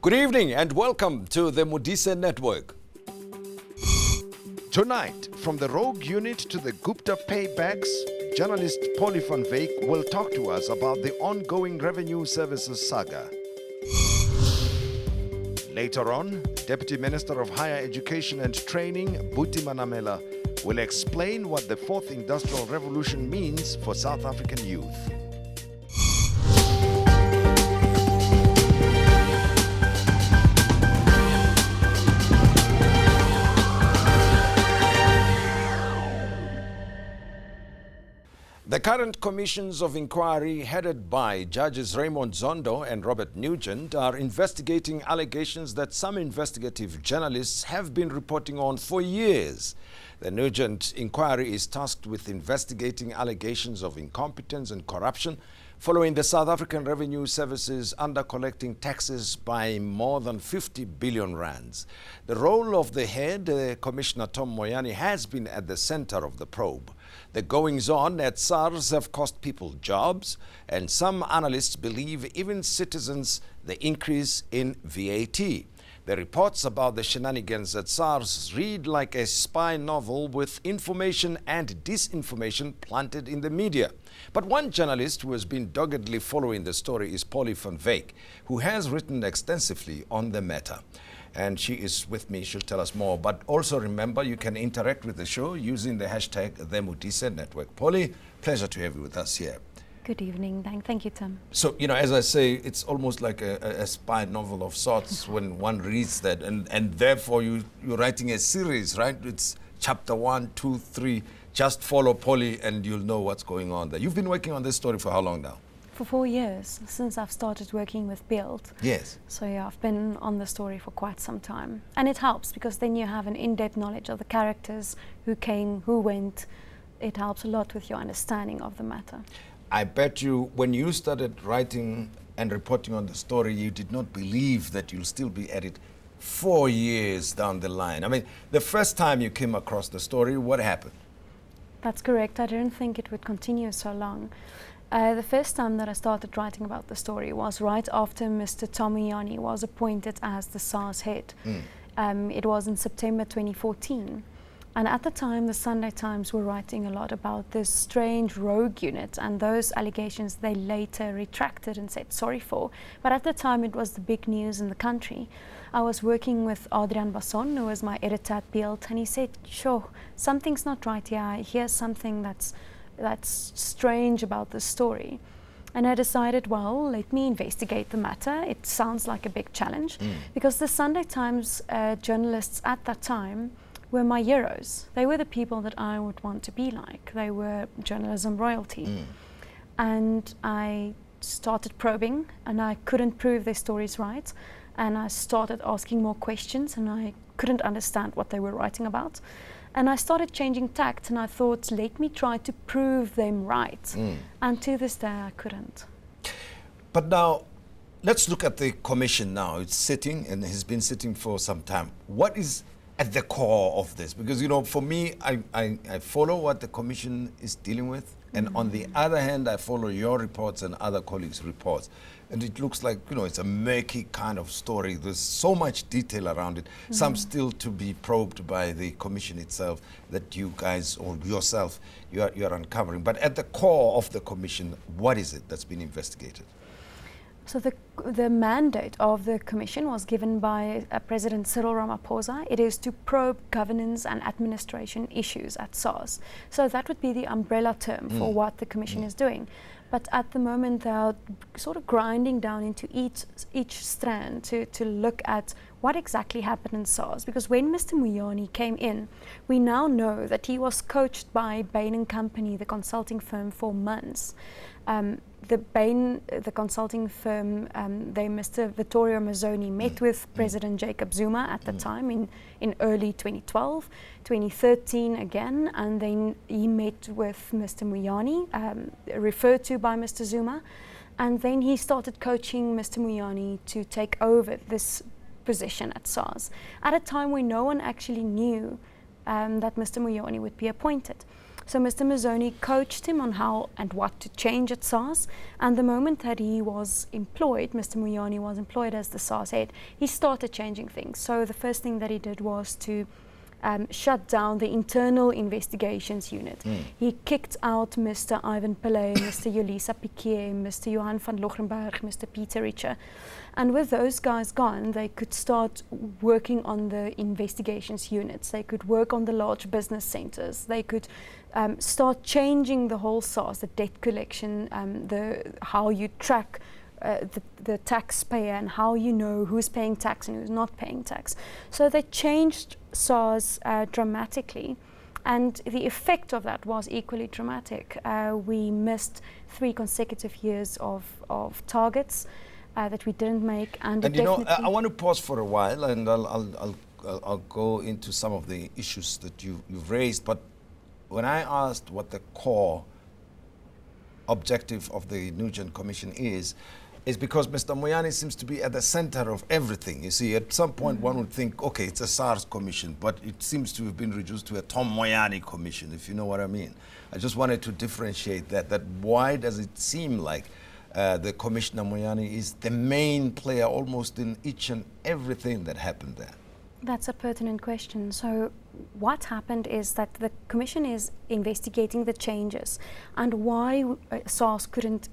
Good evening and welcome to the Modise Network. Tonight, from the rogue unit to the Gupta paybacks, journalist Pauli Van Wyk will talk to us about the ongoing revenue services saga. Later on, Deputy Minister of Higher Education and Training, Buti Manamela, will explain what the Fourth Industrial Revolution means for South African youth. The current commissions of inquiry headed by Judges Raymond Zondo and Robert Nugent are investigating allegations that some investigative journalists have been reporting on for years. The Nugent inquiry is tasked with investigating allegations of incompetence and corruption following the South African Revenue Service's under-collecting taxes by more than 50 billion rands. The role of the head, Commissioner Tom Moyane, has been at the center of the probe. The goings-on at SARS have cost people jobs, and some analysts believe even citizens the increase in VAT. The reports about the shenanigans at SARS read like a spy novel with information and disinformation planted in the media. But one journalist who has been doggedly following the story is Pauli Van Wyk, who has written extensively on the matter. And she is with me, she'll tell us more. But also remember, you can interact with the show using the hashtag #TheModise Pauli, pleasure to have you with us here. Good evening. Thank you, Tim. So, as I say, it's almost like a spy novel of sorts when one reads that. And therefore, you're writing a series, right? It's chapter 1, 2, 3. Just follow Pauli and you'll know what's going on there. You've been working on this story for how long now? For 4 years, since I've started working with Beeld. Yes. So yeah, I've been on the story for quite some time. And it helps because then you have an in-depth knowledge of the characters, who came, who went. It helps a lot with your understanding of the matter. I bet you, when you started writing and reporting on the story, you did not believe that you'll still be at it 4 years down the line. I mean, the first time you came across the story, what happened? That's correct. I didn't think it would continue so long. The first time that I started writing about the story was right after Mr. Tom Moyane was appointed as the SARS head. It was in September 2014. And at the time, the Sunday Times were writing a lot about this strange rogue unit, and those allegations they later retracted and said sorry for. But at the time, it was the big news in the country. I was working with Adrian Basson, who was my editor at Beeld, and he said, sure, something's not right here. I hear something that's strange about this story. And I decided, well, let me investigate the matter. It sounds like a big challenge because the Sunday Times journalists at that time were my heroes. They were the people that I would want to be like. They were journalism royalty. And I started probing and I couldn't prove their stories right. And I started asking more questions and I couldn't understand what they were writing about. And I started changing tact and I thought, let me try to prove them right. And to this day, I couldn't. But now, let's look at the commission now. It's sitting and has been sitting for some time. What is at the core of this? Because, for me, I follow what the commission is dealing with. And on the other hand, I follow your reports and other colleagues' reports. And it looks like, it's a murky kind of story. There's so much detail around it. Some still to be probed by the commission itself that you guys or yourself, you're uncovering. But at the core of the commission, what is it that's been investigated? So the mandate of the commission was given by President Cyril Ramaphosa. It is to probe governance and administration issues at SARS. So that would be the umbrella term for what the commission is doing. But at the moment, they are sort of grinding down into each strand to look at what exactly happened in SARS. Because when Mr. Moyane came in, we now know that he was coached by Bain & Company, the consulting firm, for months. The consulting firm, Mr. Vittorio Mazzoni met with President Jacob Zuma at the time in early 2012, 2013 again, and then he met with Mr. Moyane, referred to by Mr. Zuma, and then he started coaching Mr. Moyane to take over this position at SARS at a time when no one actually knew that Mr. Moyane would be appointed. So Mr. Mazzoni coached him on how and what to change at SARS, and the moment that he was employed, Mr. Moyane was employed as the SARS head, he started changing things. So the first thing that he did was to shut down the internal investigations unit. He kicked out Mr. Ivan Pillay, Mr. Yolisa Piquet, Mr. Johan van Logrenberg, Mr. Peter Richer. And with those guys gone, they could start working on the investigations units. They could work on the large business centers. They could start changing the whole SARS, the debt collection, how you track the taxpayer and how you know who's paying tax and who's not paying tax. So they changed SARS dramatically, and the effect of that was equally dramatic. We missed 3 consecutive years of targets that we didn't make, and you know, I want to pause for a while, and I'll go into some of the issues that you've raised. But when I asked what the core objective of the Nugent Commission is because Mr. Moyane seems to be at the center of everything. You see, at some point one would think, okay, it's a SARS commission, but it seems to have been reduced to a Tom Moyane commission, if you know what I mean. I just wanted to differentiate that why does it seem like the Commissioner Moyane is the main player almost in each and everything that happened there? That's a pertinent question. So what happened is that the Commission is investigating the changes and why SARS couldn't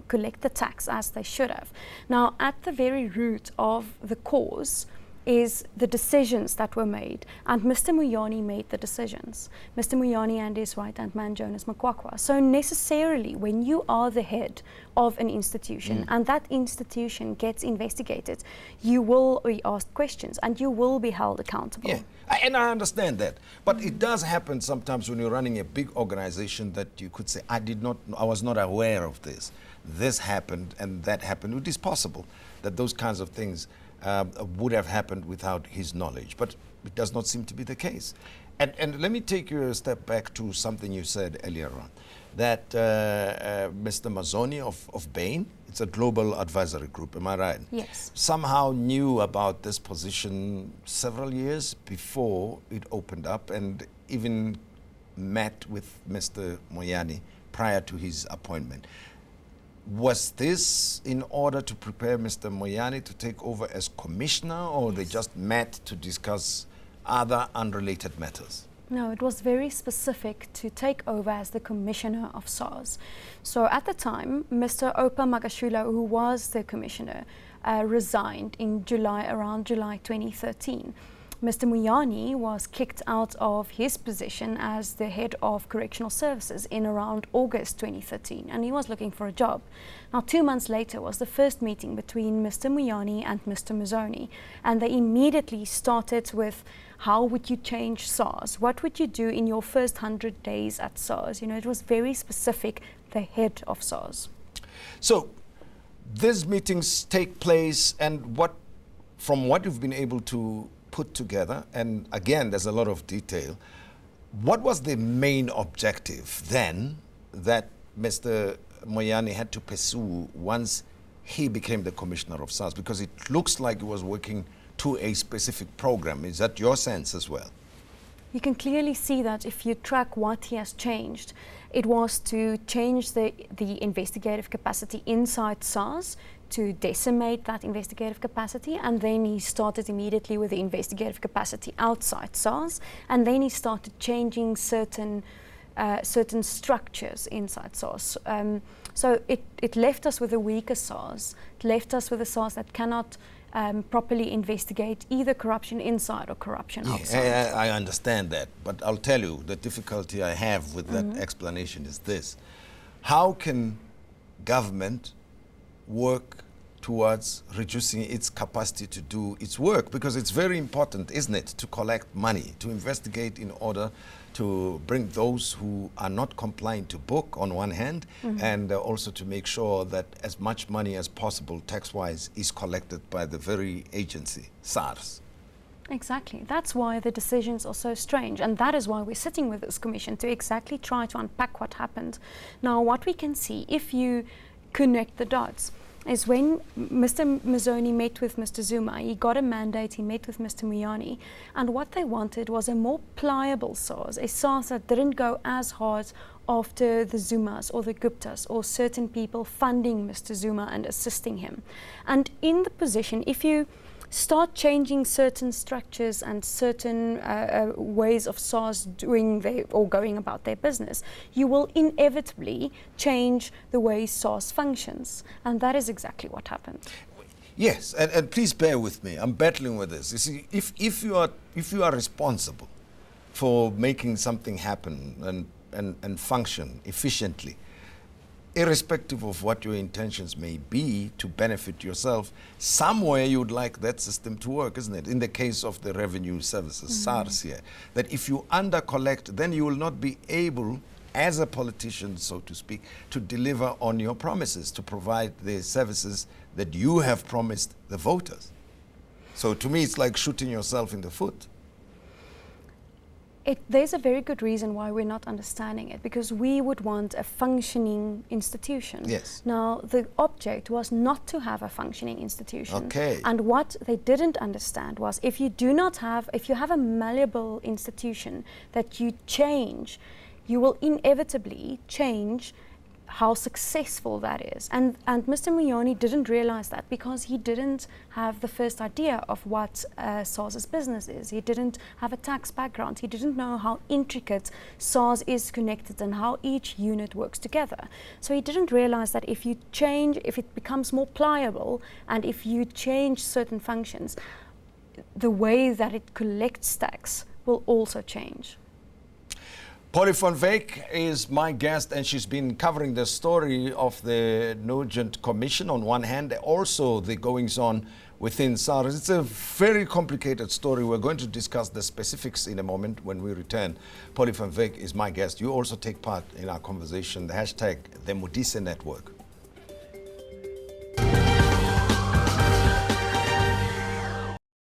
collect the tax as they should have. Now, at the very root of the cause is the decisions that were made, and Mr. Moyane made the decisions. Mr. Moyane and his right-hand man, Jonas Makwakwa. So necessarily, when you are the head of an institution and that institution gets investigated, you will be asked questions and you will be held accountable. Yeah, and I understand that. But it does happen sometimes when you're running a big organization that you could say, I was not aware of this. This happened and that happened. It is possible that those kinds of things would have happened without his knowledge, but it does not seem to be the case. And let me take you a step back to something you said earlier on, that Mr. Mazzoni of Bain, it's a global advisory group, am I right? Yes. Somehow knew about this position several years before it opened up, and even met with Mr. Moyane prior to his appointment. Was this in order to prepare Mr. Moyane to take over as commissioner, or they just met to discuss other unrelated matters? No, it was very specific to take over as the commissioner of SARS. So at the time, Mr. Opa Magashula, who was the commissioner, resigned in around July 2013. Mr. Moyane was kicked out of his position as the head of correctional services in around August 2013, and he was looking for a job. Now, 2 months later was the first meeting between Mr. Moyane and Mr. Mazzoni, and they immediately started with, how would you change SARS? What would you do in your first 100 days at SARS? You know, it was very specific, the head of SARS. So these meetings take place, and from what you've been able to put together, and again, there's a lot of detail, what was the main objective then that Mr. Moyane had to pursue once he became the commissioner of SARS? Because it looks like he was working to a specific program. Is that your sense as well? You can clearly see that if you track what he has changed. It was to change the investigative capacity inside SARS, to decimate that investigative capacity, and then he started immediately with the investigative capacity outside SARS, and then he started changing certain structures inside SARS. So it left us with a weaker SARS. It left us with a SARS that cannot properly investigate either corruption inside or corruption outside. I understand that, but I'll tell you the difficulty I have with that explanation is this. How can government work towards reducing its capacity to do its work? Because it's very important, isn't it, to collect money, to investigate in order to bring those who are not complying to book on one hand, and also to make sure that as much money as possible tax-wise is collected by the very agency, SARS. Exactly. That's why the decisions are so strange, and that is why we're sitting with this commission, to exactly try to unpack what happened. Now, what we can see, if you connect the dots, is when Mr. Mazzoni met with Mr. Zuma, he got a mandate, he met with Mr. Muyani, and what they wanted was a more pliable SARS, a SARS that didn't go as hard after the Zumas or the Guptas or certain people funding Mr. Zuma and assisting him. And in the position, if you start changing certain structures and certain ways of SARS doing or going about their business, you will inevitably change the way SARS functions. And that is exactly what happened. Yes, and please bear with me. I'm battling with this. You see, if you are responsible for making something happen and function efficiently, irrespective of what your intentions may be to benefit yourself, somewhere you would like that system to work, isn't it? In the case of the revenue services, SARS here, that if you under-collect, then you will not be able, as a politician, so to speak, to deliver on your promises, to provide the services that you have promised the voters. So to me, it's like shooting yourself in the foot. There's a very good reason why we're not understanding it, because we would want a functioning institution. Yes. Now, the object was not to have a functioning institution. Okay. And what they didn't understand was if you have a malleable institution that you change, you will inevitably change how successful that is. And Mr. Muyani didn't realize that because he didn't have the first idea of what SARS's business is. He didn't have a tax background. He didn't know how intricate SARS is connected and how each unit works together. So he didn't realize that if it becomes more pliable and if you change certain functions, the way that it collects tax will also change. Polly Van Wyk is my guest, and she's been covering the story of the Nugent Commission on one hand, also the goings-on within SARS. It's a very complicated story. We're going to discuss the specifics in a moment when we return. Pauli Van Wyk is my guest. You also take part in our conversation, the hashtag the Modise Network.